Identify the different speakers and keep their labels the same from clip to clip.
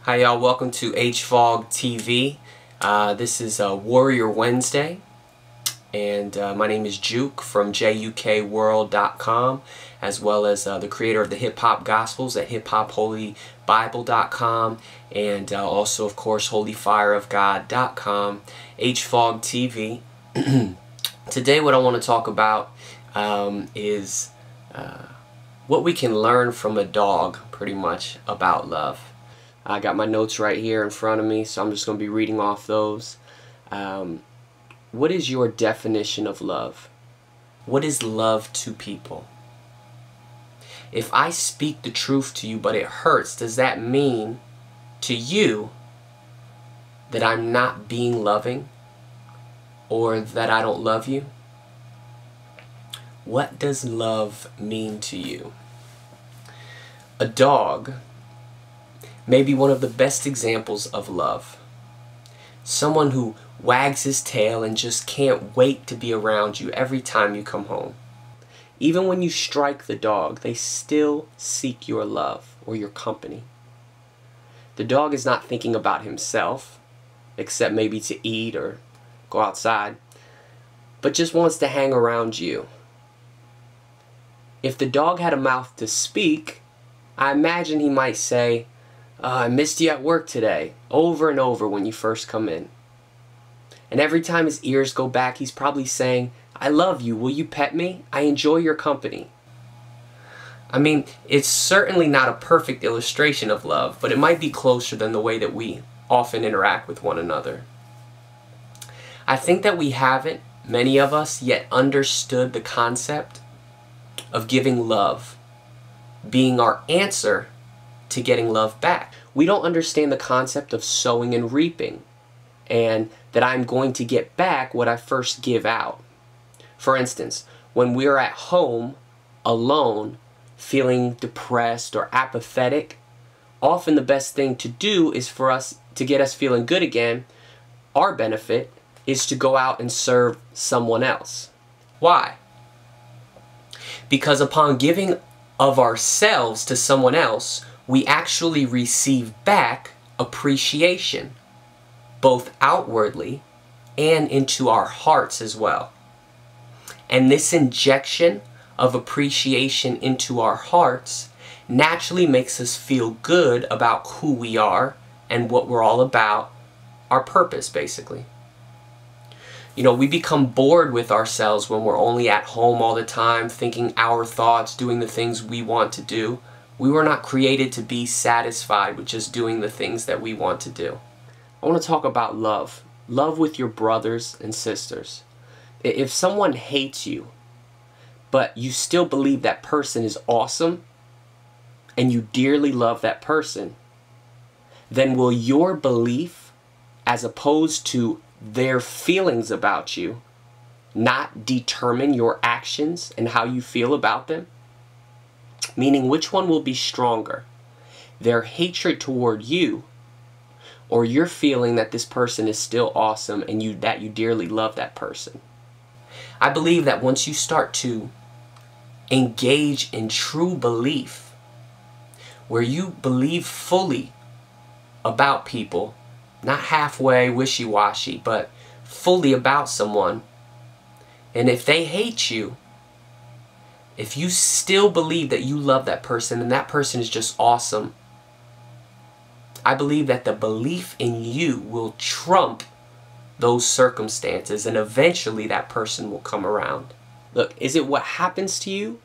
Speaker 1: Hi y'all, welcome to HFOG TV. This is Warrior Wednesday, and my name is Juke from JUKWorld.com, as well as the creator of the Hip Hop Gospels at HipHopHolyBible.com, and also, of course, HolyFireOfGod.com, HFOG TV. Today what I want to talk about is what we can learn from a dog, pretty much, about love. I got my notes right here in front of me, so I'm just going to be reading off those. What is your definition of love? What is love to people? If I speak the truth to you but it hurts, does that mean to you that I'm not being loving or that I don't love you? What does love mean to you? A dog may be one of the best examples of love. Someone who wags his tail and just can't wait to be around you every time you come home. Even when you strike the dog, they still seek your love or your company. The dog is not thinking about himself, except maybe to eat or go outside, but just wants to hang around you. If the dog had a mouth to speak, I imagine he might say, I missed you at work today, over and over when you first come in. And every time his ears go back, he's probably saying, I love you, will you pet me? I enjoy your company. I mean, it's certainly not a perfect illustration of love, but it might be closer than the way that we often interact with one another. I think that we haven't, many of us, yet understood the concept of giving love being our answer to getting love back. We don't understand the concept of sowing and reaping, and that I'm going to get back what I first give out. For instance, when we're at home, alone, feeling depressed or apathetic, often the best thing to do is for us to get us feeling good again. Our benefit is to go out and serve someone else. Why? Because upon giving of ourselves to someone else, we actually receive back appreciation, both outwardly and into our hearts as well. And this injection of appreciation into our hearts naturally makes us feel good about who we are and what we're all about, our purpose basically. You know, we become bored with ourselves when we're only at home all the time, thinking our thoughts, doing the things we want to do. We were not created to be satisfied with just doing the things that we want to do. I want to talk about love. Love with your brothers and sisters. If someone hates you, but you still believe that person is awesome, and you dearly love that person, then will your belief, as opposed to their feelings about you, not determine your actions and how you feel about them? Meaning, which one will be stronger? Their hatred toward you, or your feeling that this person is still awesome and that you dearly love that person? I believe that once you start to engage in true belief, where you believe fully about people, not halfway, wishy-washy, but fully about someone, and if they hate you, if you still believe that you love that person and that person is just awesome, I believe that the belief in you will trump those circumstances, and eventually that person will come around. Look, is it what happens to you,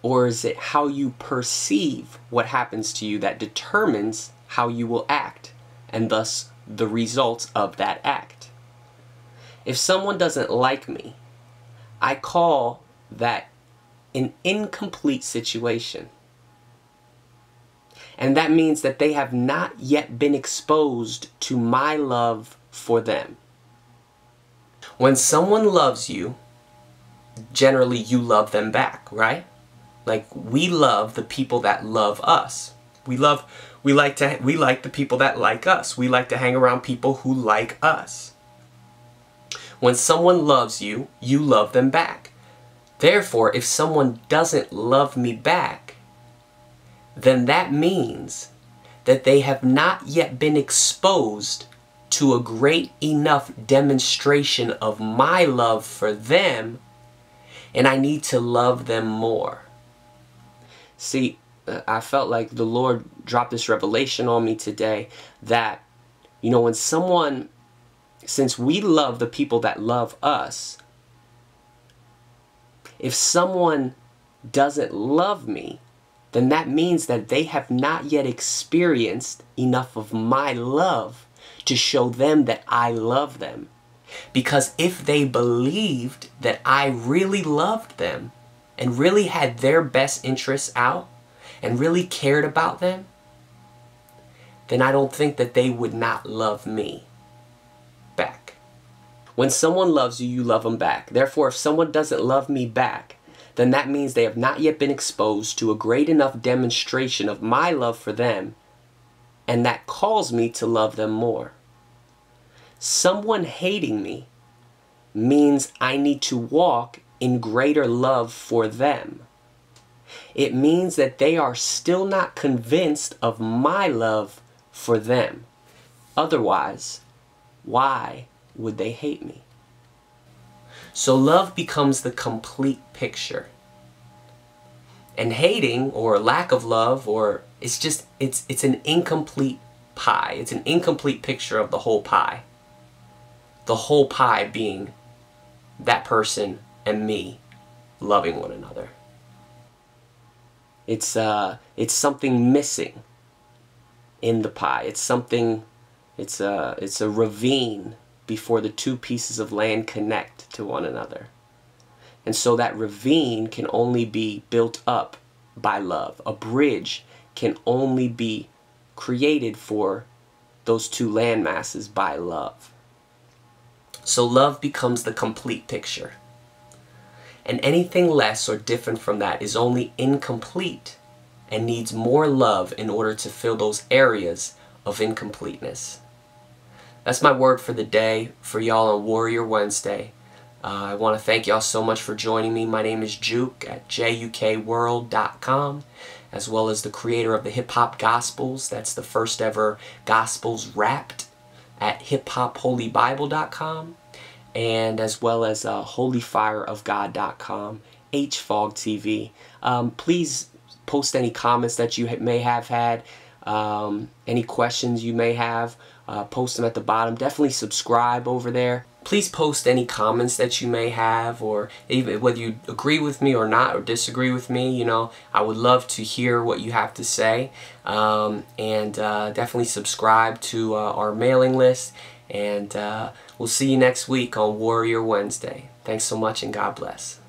Speaker 1: or is it how you perceive what happens to you that determines how you will act, and thus the results of that act? If someone doesn't like me, I call that an incomplete situation. And that means that they have not yet been exposed to my love for them. When someone loves you, generally you love them back, right? Like, we love the people that love us. We like the people that like us. We like to hang around people who like us. When someone loves you, you love them back. Therefore, if someone doesn't love me back, then that means that they have not yet been exposed to a great enough demonstration of my love for them, and I need to love them more. See, I felt like the Lord dropped this revelation on me today that, when someone, since we love the people that love us, if someone doesn't love me, then that means that they have not yet experienced enough of my love to show them that I love them. Because if they believed that I really loved them and really had their best interests out and really cared about them, then I don't think that they would not love me back. When someone loves you, you love them back. Therefore, if someone doesn't love me back, then that means they have not yet been exposed to a great enough demonstration of my love for them, and that calls me to love them more. Someone hating me means I need to walk in greater love for them. It means that they are still not convinced of my love for them. Otherwise, why would they hate me? So love becomes the complete picture. And hating, or lack of love, or it's an incomplete pie. It's an incomplete picture of the whole pie. The whole pie being that person and me loving one another. It's something missing in the pie. It's a ravine before the two pieces of land connect to one another. And so that ravine can only be built up by love. A bridge can only be created for those two land masses by love. So love becomes the complete picture. And anything less or different from that is only incomplete and needs more love in order to fill those areas of incompleteness. That's my word for the day for y'all on Warrior Wednesday. I want to thank y'all so much for joining me. My name is Juke at jukworld.com, as well as the creator of the Hip Hop Gospels. That's the first ever Gospels Wrapped at hiphopholybible.com, and as well as holyfireofgod.com, HFOG TV. Please post any comments that you may have had, any questions you may have. Post them at the bottom. Definitely subscribe over there. Please post any comments that you may have, or even whether you agree with me or not, or disagree with me. I would love to hear what you have to say. And definitely subscribe to our mailing list. And we'll see you next week on Warrior Wednesday. Thanks so much, and God bless.